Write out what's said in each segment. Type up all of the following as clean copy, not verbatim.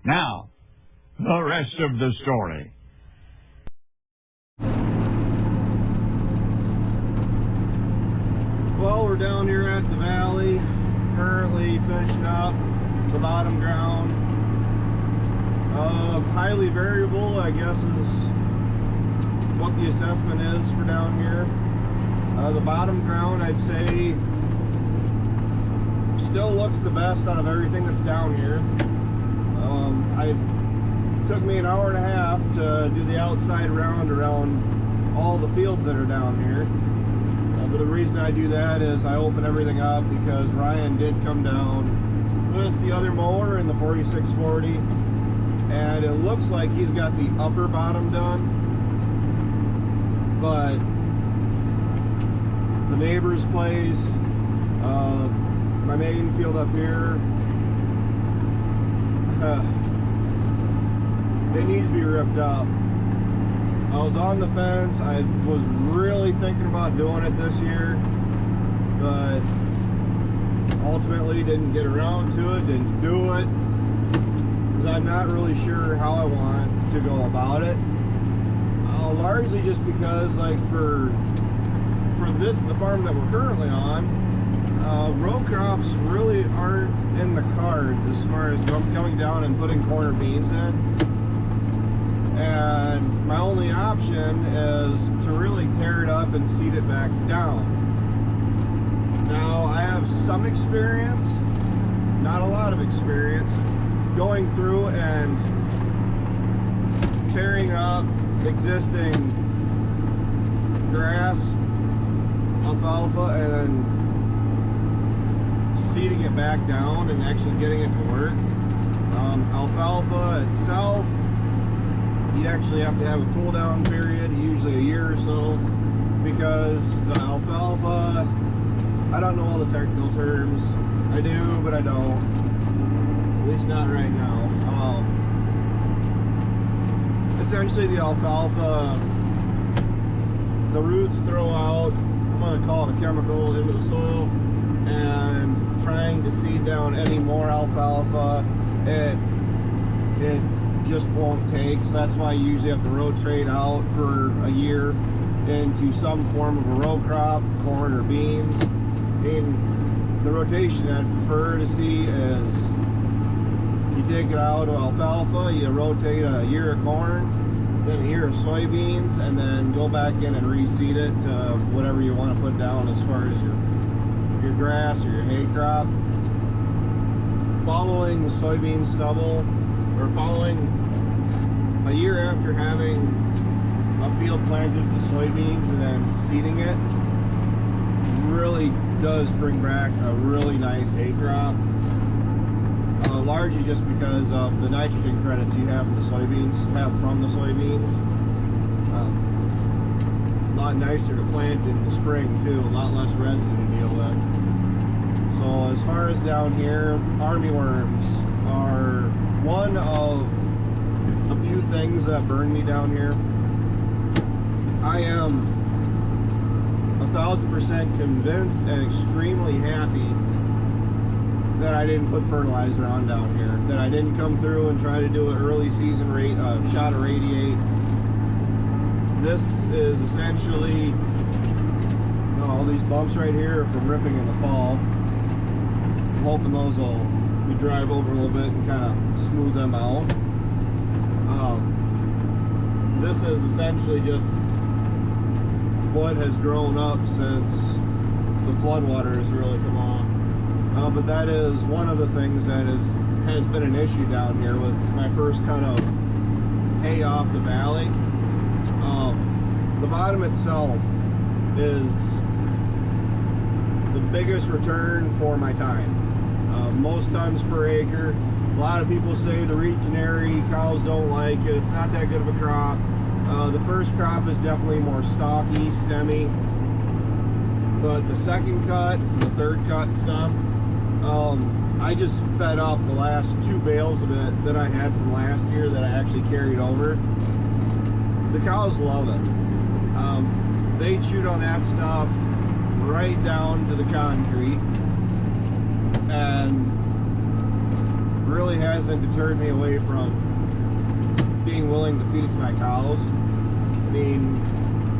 Now, the rest of the story. Well, we're down here at the valley, currently finishing up the bottom ground. Highly variable, I guess, is what the assessment is for down here. The bottom ground, I'd say, still looks the best out of everything that's down here. It took me an hour and a half to do the outside round around all the fields that are down here. But the reason I do that is I open everything up because Ryan did come down with the other mower in the 4640, and it looks like he's got the upper bottom done, but the neighbor's place, my main field up here, it needs to be ripped up. I was on the fence. I was really thinking about doing it this year, but ultimately didn't get around to it, didn't do it, because I'm not really sure how I want to go about it. Largely just because, like, for the farm that we're currently on, row crops really aren't in the cards as far as coming down and putting corner beans in. And my only option is to really tear it up and seed it back down. Now, I have some experience, not a lot of experience, going through and tearing up existing grass, alfalfa, and then seeding it back down and actually getting it to work. Alfalfa itself, you actually have to have a cool down period, usually a year or so, because the alfalfa, I don't know all the technical terms. I do, but I don't. At least not right now. Essentially, the alfalfa, the roots throw out, I'm going to call it a chemical, into the soil, and trying to seed down any more alfalfa, it just won't take. So that's why you usually have to rotate out for a year into some form of a row crop, corn or beans. And the rotation I'd prefer to see is you take it out of alfalfa, you rotate a year of corn, then a year of soybeans, and then go back in and reseed it to whatever you want to put down as far as your grass or your hay crop. Following the soybean stubble, or following a year after having a field planted with soybeans and then seeding it, really does bring back a really nice hay crop. Largely just because of the nitrogen credits you have from the soybeans. A lot nicer to plant in the spring too, a lot less residue to deal with. So as far as down here, armyworms are one of a few things that burn me down here. I am 1000% convinced and extremely happy that I didn't put fertilizer on down here, that I didn't come through and try to do an early season shot of radiate. This is essentially, all these bumps right here are from ripping in the fall. I'm hoping those will drive over a little bit and kind of smooth them out. This is essentially just what has grown up since the floodwater has really come off. But that is one of the things that has been an issue down here with my first cut of hay off the valley. The bottom itself is the biggest return for my time. Most tons per acre. A lot of people say the reed canary cows don't like it. It's not that good of a crop. The first crop is definitely more stalky, stemmy. But the second cut, the third cut stuff, I just fed up the last 2 bales of it that I had from last year that I actually carried over. The cows love it. They chewed on that stuff right down to the concrete, and really hasn't deterred me away from being willing to feed it to my cows. I mean,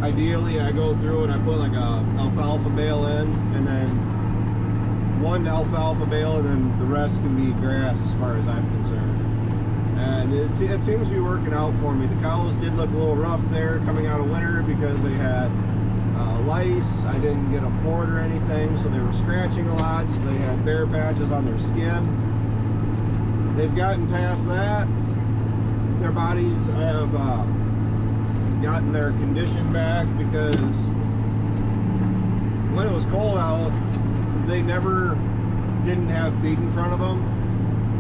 ideally I go through and I put like a alfalfa bale in, and then one alfalfa bale, and then the rest can be grass as far as I'm concerned. And it seems to be working out for me. The cows did look a little rough there coming out of winter because they had lice. I didn't get them poured or anything, so they were scratching a lot, so they had bare patches on their skin. They've gotten past that. Their bodies have gotten their condition back, because when it was cold out, they never didn't have feed in front of them.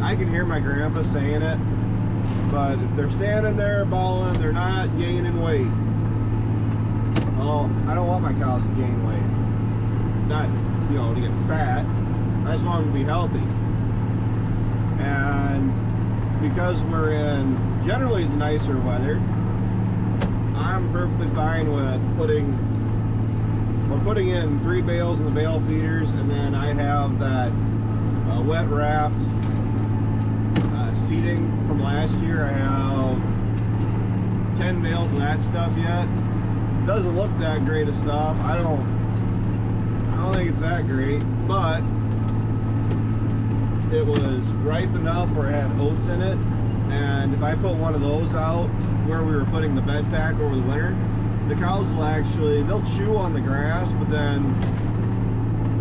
I can hear my grandpa saying it, but if they're standing there bawling, they're not gaining weight. Well, I don't want my cows to gain weight. Not, you know, to get fat. I just want them to be healthy. And because we're in generally the nicer weather, I'm perfectly fine with putting in 3 bales in the bale feeders, and then I have that wet wrapped seeding from last year. I have 10 bales of that stuff yet. Doesn't look that great of stuff. I don't think it's that great, but it was ripe enough where it had oats in it, and if I put one of those out where we were putting the bed pack over the winter, the cows will actually, they'll chew on the grass, but then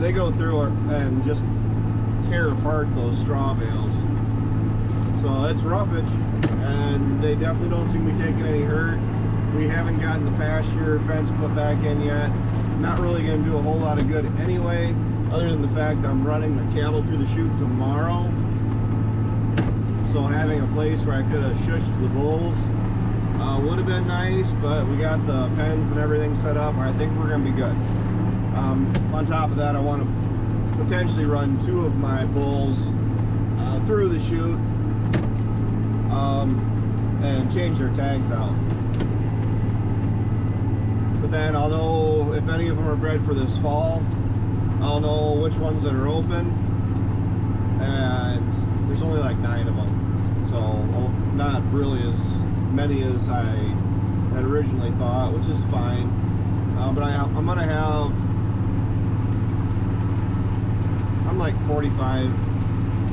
they go through it and just tear apart those straw bales. So it's roughage, and they definitely don't seem to be taking any hurt. We haven't gotten the pasture fence put back in yet. Not really going to do a whole lot of good anyway, other than the fact that I'm running the cattle through the chute tomorrow. So having a place where I could have shushed the bulls would have been nice, but we got the pens and everything set up. I think we're going to be good. On top of that, I want to potentially run 2 of my bulls through the chute and change their tags out. But then I'll know if any of them are bred for this fall. I'll know which ones that are open, and there's only like 9 of them, so not really as many as I had originally thought, which is fine. But I'm gonna have, I'm like 45,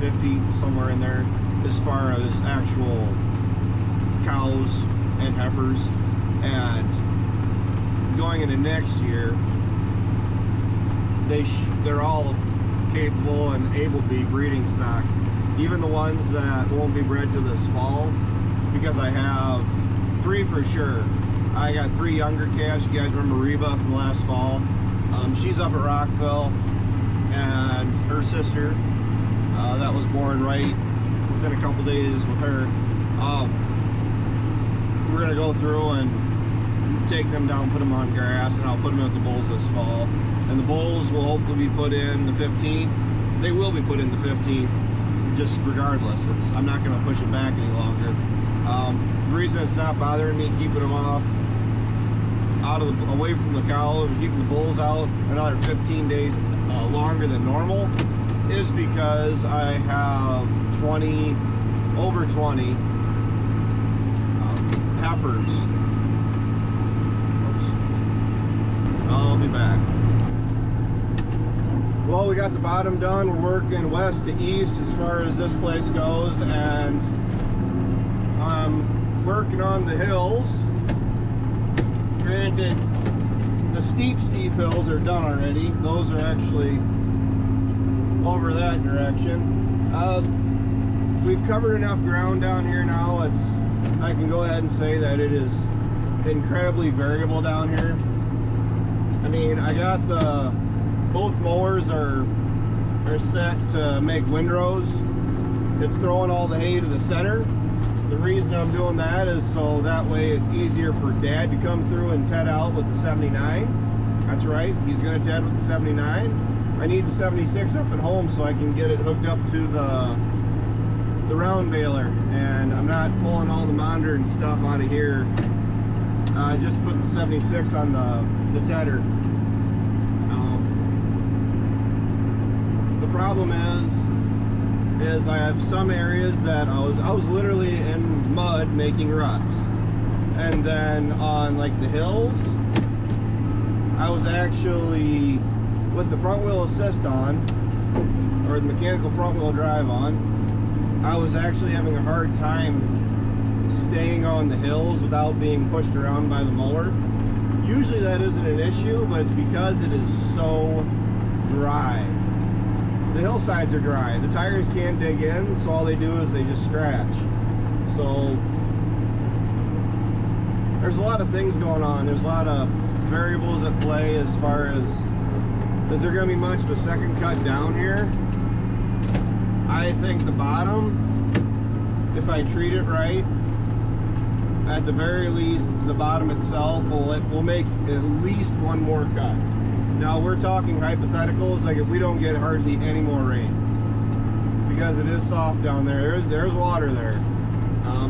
50, somewhere in there, as far as actual cows and heifers. And going into next year, they're all capable and able to be breeding stock. Even the ones that won't be bred to this fall, because I have 3 for sure. I got 3 younger calves. You guys remember Reba from last fall? She's up at Rockville, and her sister that was born right within a couple days with her. We're gonna go through and take them down, put them on grass, and I'll put them with the bulls this fall. And the bulls will hopefully be put in the 15th. They will be put in the 15th, just regardless. I'm not going to push it back any longer. The reason it's not bothering me keeping them away from the cows and keeping the bulls out another 15 days longer than normal is because I have over 20 heifers. I'll be back. Well, we got the bottom done. We're working west to east as far as this place goes, and I'm working on the hills. Granted, the steep hills are done already. Those are actually over that direction. We've covered enough ground down here now. I can go ahead and say that it is incredibly variable down here. I mean, I got both mowers are set to make windrows. It's throwing all the hay to the center. The reason I'm doing that is so that way it's easier for Dad to come through and ted out with the 79. That's right, he's going to ted with the 79. I need the 76 up at home so I can get it hooked up to the round baler, and I'm not pulling all the monitor and stuff out of here. I just put the 76 on the tedder. The problem is is I have some areas that I was literally in mud making ruts, and then on like the hills, I was actually with the front wheel assist on, or the mechanical front wheel drive on. I was actually having a hard time staying on the hills without being pushed around by the mower. Usually that isn't an issue, but because it is so dry. The hillsides are dry. The tires can't dig in, so all they do is they just scratch. So there's a lot of things going on. There's a lot of variables at play as far as, is there going to be much of a second cut down here? I think the bottom, if I treat it right, at the very least, the bottom itself will make at least one more cut. Now we're talking hypotheticals, like if we don't get hardly any more rain, because it is soft down there. There's water there.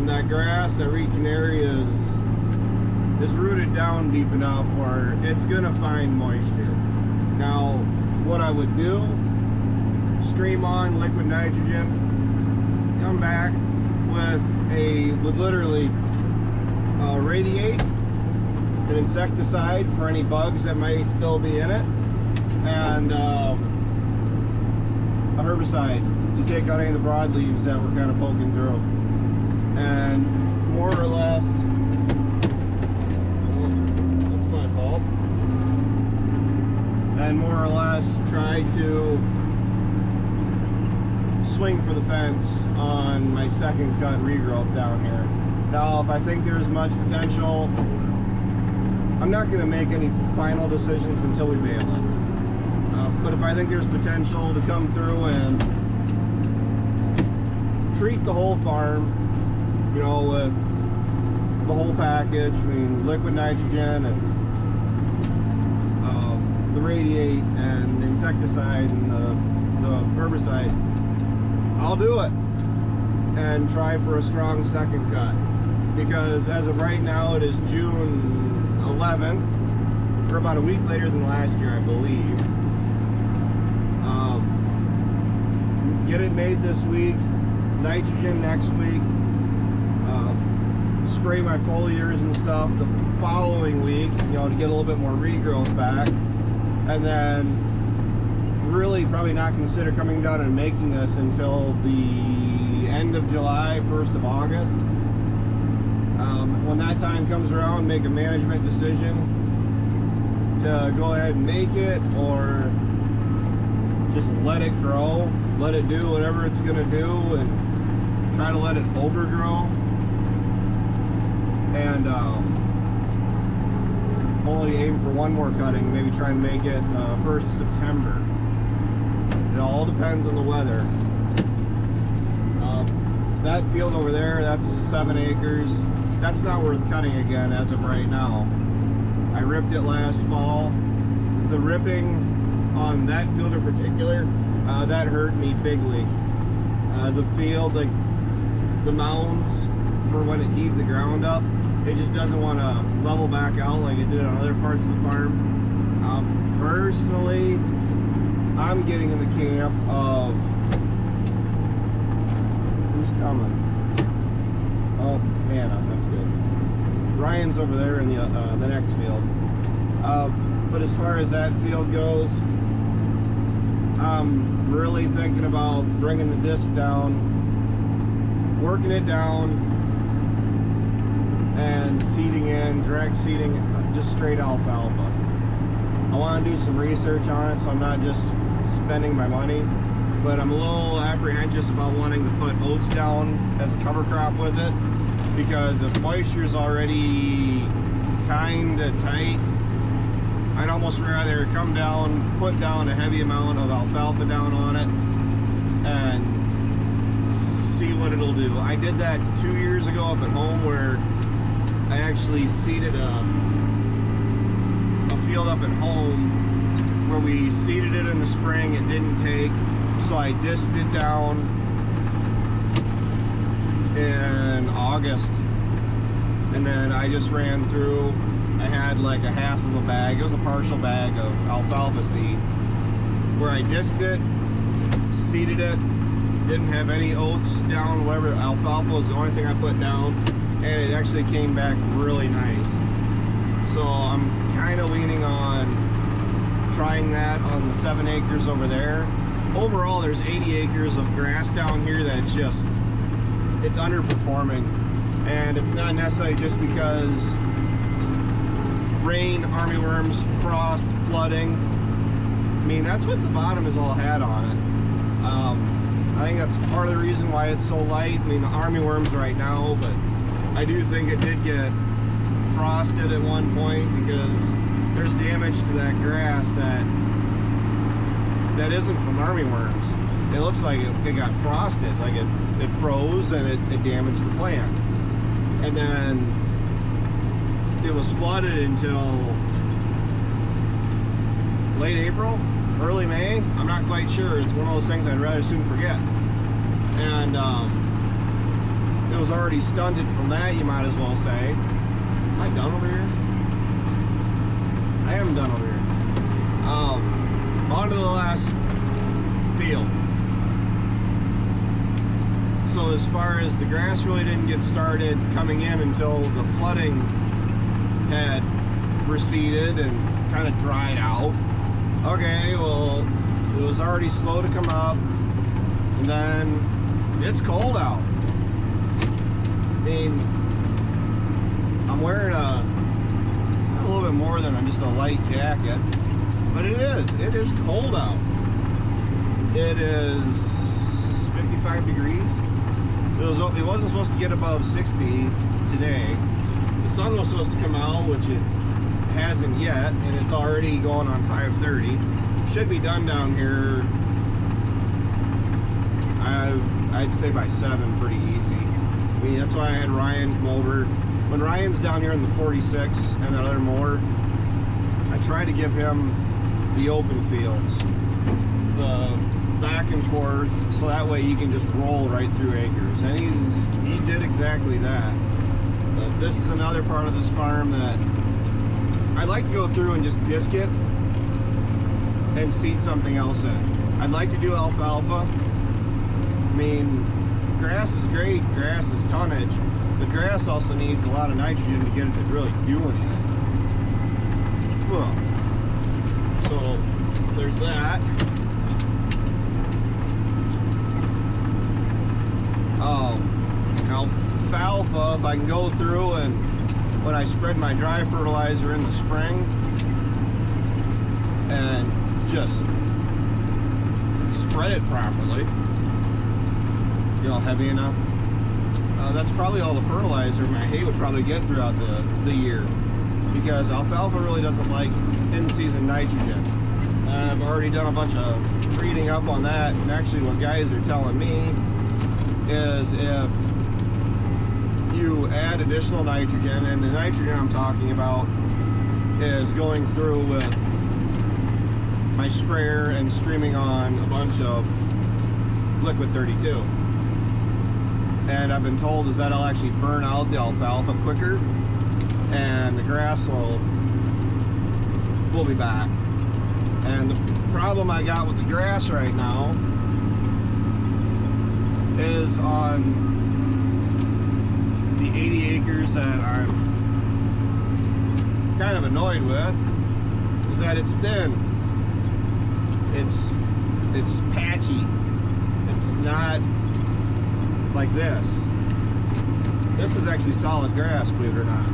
That grass, that reed canary is rooted down deep enough where it's gonna find moisture. Now, what I would do, stream on liquid nitrogen, come back with literally radiate, an insecticide for any bugs that might still be in it, and a herbicide to take out any of the broadleaves that we're kind of poking through. And more or less, that's my fault, and more or less try to swing for the fence on my second cut regrowth down here. Now, if I think there's much potential, I'm not going to make any final decisions until we bale it. But if I think there's potential to come through and treat the whole farm, you know, with the whole package, I mean, liquid nitrogen and the radiate and the insecticide and the herbicide, I'll do it and try for a strong second cut. Because as of right now, it is June 11th. We're about a week later than last year, I believe. Get it made this week, nitrogen next week, spray my foliars and stuff the following week, you know, to get a little bit more regrowth back, and then really probably not consider coming down and making this until the end of July, 1st of August. When that time comes around, make a management decision to go ahead and make it, or just let it grow, let it do whatever it's going to do, and try to let it overgrow, and only aim for one more cutting, maybe try and make it 1st of September. It all depends on the weather. That field over there, that's 7 acres. That's not worth cutting again as of right now. I ripped it last fall. The ripping on that field in particular, that hurt me bigly. The field, like the mounds for when it heaved the ground up, it just doesn't want to level back out like it did on other parts of the farm. Personally, I'm getting in the camp of, who's coming? Oh, Hannah, that's good. Ryan's over there in the next field. But as far as that field goes, I'm really thinking about bringing the disc down, working it down, and seeding in, direct seeding, just straight alfalfa. I want to do some research on it, so I'm not just spending my money, but I'm a little apprehensive about wanting to put oats down as a cover crop with it, because if moisture is already kind of tight, I'd almost rather come down, put down a heavy amount of alfalfa down on it, and see what it'll do. I did that 2 years ago up at home, where I actually seeded a field up at home where we seeded it in the spring. It didn't take, so I disked it down in August, and then I just ran through. I had like a half of a bag, it was a partial bag of alfalfa seed, where I disked it, seeded it, Didn't have any oats down, whatever. Alfalfa was the only thing I put down, and it actually came back really nice. So I'm kind of leaning on trying that on the 7 acres over there. Overall, there's 80 acres of grass down here that it's underperforming, and it's not necessarily just because rain, armyworms, frost, flooding. I mean, that's what the bottom has all had on it. I think that's part of the reason why it's so light. I mean, the armyworms right now, but I do think it did get frosted at one point because there's damage to that grass that isn't from armyworms. It looks like it got frosted, like it froze and it damaged the plant. And then it was flooded until late April, early May. I'm not quite sure. It's one of those things I'd rather soon forget. And it was already stunted from that, you might as well say. Am I done over here? I am done over here. On to the last field. So as far as the grass really didn't get started coming in until the flooding had receded and kind of dried out. Okay, well, it was already slow to come up, and then it's cold out. I mean, I'm wearing a little bit more than just a light jacket, but it is cold out. It is 55 degrees. It wasn't supposed to get above 60 today. The sun was supposed to come out, which it hasn't yet, and it's already going on 5:30. Should be done down here, I'd say by 7, pretty easy. I mean, that's why I had Ryan come over. When Ryan's down here in the 46 and that other mower, I try to give him the open fields, the back and forth, so that way he can just roll right through acres, and he did exactly that. But this is another part of this farm that I'd like to go through and just disc it and seed something else in. I'd like to do alfalfa. I mean, grass is great, grass is tonnage. The grass also needs a lot of nitrogen to get it to really do anything. Well, so there's that. Alfalfa, if I can go through and when I spread my dry fertilizer in the spring and just spread it properly, you know, heavy enough, that's probably all the fertilizer my hay would probably get throughout the year, because alfalfa really doesn't like in-season nitrogen. I've already done a bunch of reading up on that, and actually what guys are telling me is if you add additional nitrogen, and the nitrogen I'm talking about is going through with my sprayer and streaming on a bunch of liquid 32, and I've been told is that'll actually burn out the alfalfa quicker, and the grass will be back. And the problem I got with the grass right now is on the 80 acres that I'm kind of annoyed with, is that it's thin. It's patchy. It's not like this. This is actually solid grass, believe it or not.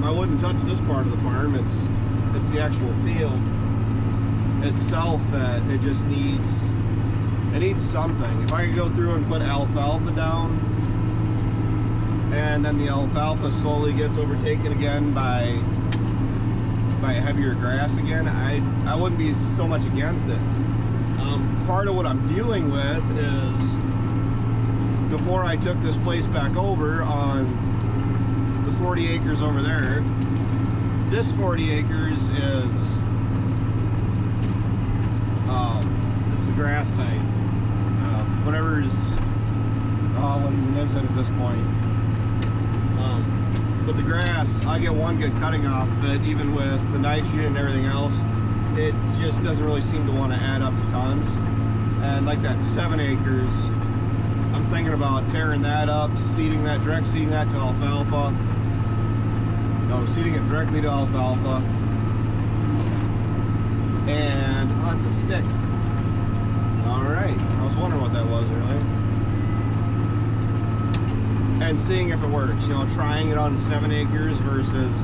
I wouldn't touch this part of the farm. It's the actual field itself that it just needs. It needs something. If I could go through and put alfalfa down, and then the alfalfa slowly gets overtaken again by heavier grass again, I wouldn't be so much against it. Part of what I'm dealing with is, before I took this place back over on the 40 acres over there, this 40 acres is it's the grass type. Whatever's what even is it at this point. But the grass, I get one good cutting off of it, even with the nitrogen and everything else. It just doesn't really seem to want to add up to tons. And like that 7 acres, I'm thinking about tearing that up, direct seeding that to alfalfa. No, seeding it directly to alfalfa. And, oh, that's a stick. Alright, I was wondering what that was earlier. And seeing if it works, you know, trying it on 7 acres versus